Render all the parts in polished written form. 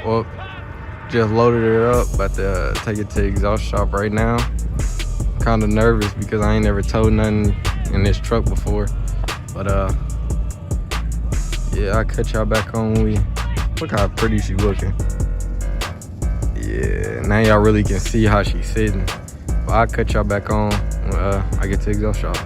Well, just loaded it up, about to take it to the exhaust shop right now. Kind of nervous because I ain't never towed nothing in this truck before. But yeah, I'll catch y'all back on when we look how pretty she looking. Yeah, now y'all really can see how she's sitting. But I'll cut y'all back on when I get to the exhaust shop.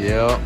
Yep.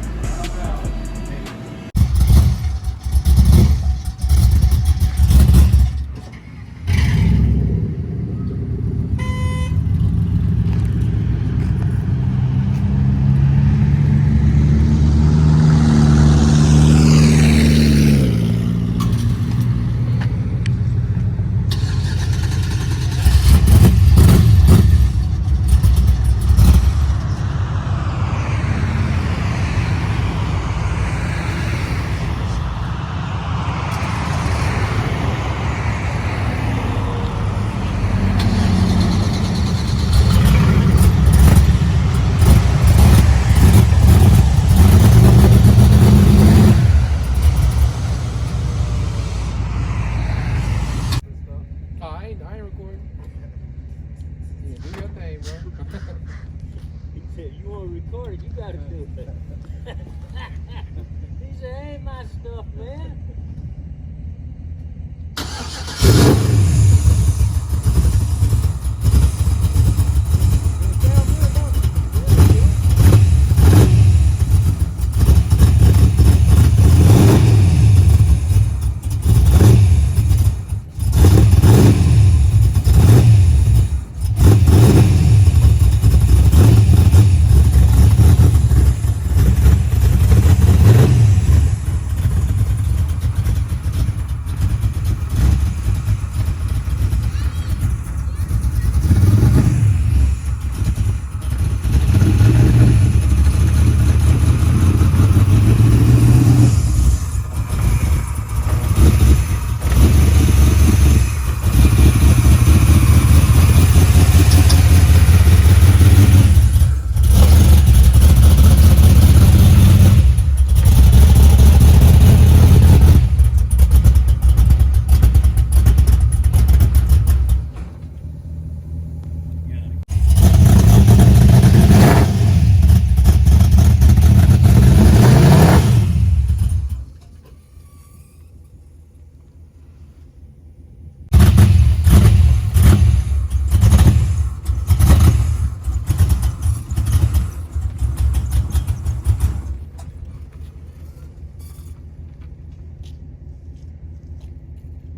I ain't recording. Yeah, do your thing, bro. He said, you want to record it, you got to do it. He said, ain't my stuff, man.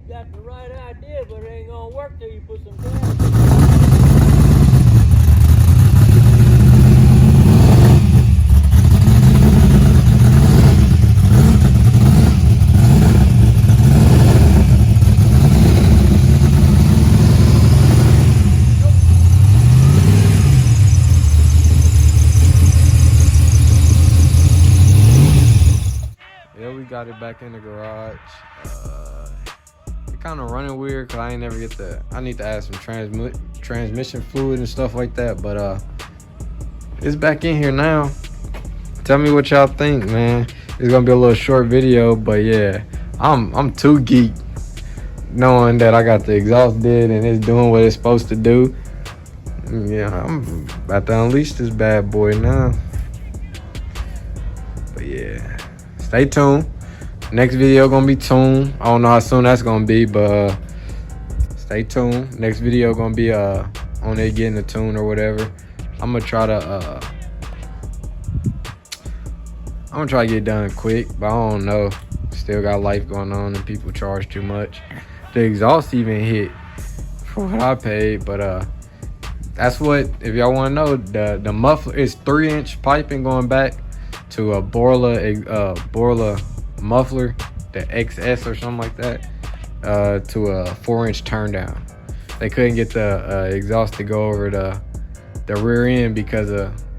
Got the right idea, but it ain't gonna work till you put some gas. Yeah, we got it back in the garage. Kind of running weird because I ain't never get the. I need to add some transmission fluid and stuff like that, but it's back in here now. Tell me what y'all think, man. It's gonna be a little short video, but yeah, I'm too geek knowing that I got the exhaust did and it's doing what it's supposed to do. Yeah, I'm about to unleash this bad boy now. But yeah, stay tuned. Next video gonna be tuned. I don't know how soon that's gonna be, but stay tuned. Next video gonna be on it getting a tune or whatever. I'm gonna try to I'm gonna try to get it done quick, but I don't know. Still got life going on and people charge too much. The exhaust even hit for what I paid, but that's what, if y'all want to know, the muffler is 3-inch piping going back to a Borla muffler, the XS or something like that, to a 4-inch turn down. They couldn't get the exhaust to go over the rear end because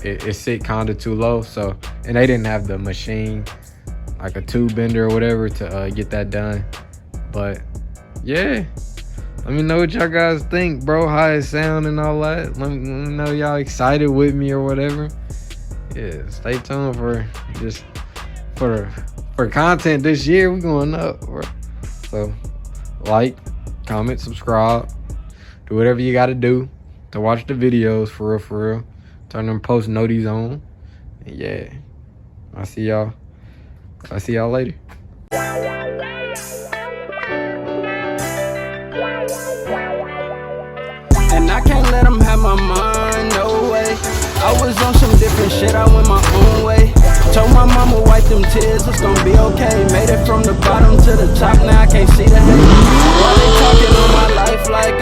it sit kinda too low. So, and they didn't have the machine, like a tube bender or whatever, to get that done. But yeah, let me know what y'all guys think, bro. How it sound and all that. Let me know y'all excited with me or whatever. Yeah, stay tuned for content this year. We going up, bro. So like, comment, subscribe, do whatever you gotta do to watch the videos, for real. Turn them post noties on. And yeah, I'll see y'all later. And I can't let them have my mind, no way. I was on some different shit, I went my own way. Told my mama wipe them tears, it's gonna be okay. Made it from the bottom to the top, now I can't see the hate. Why they talking on my life like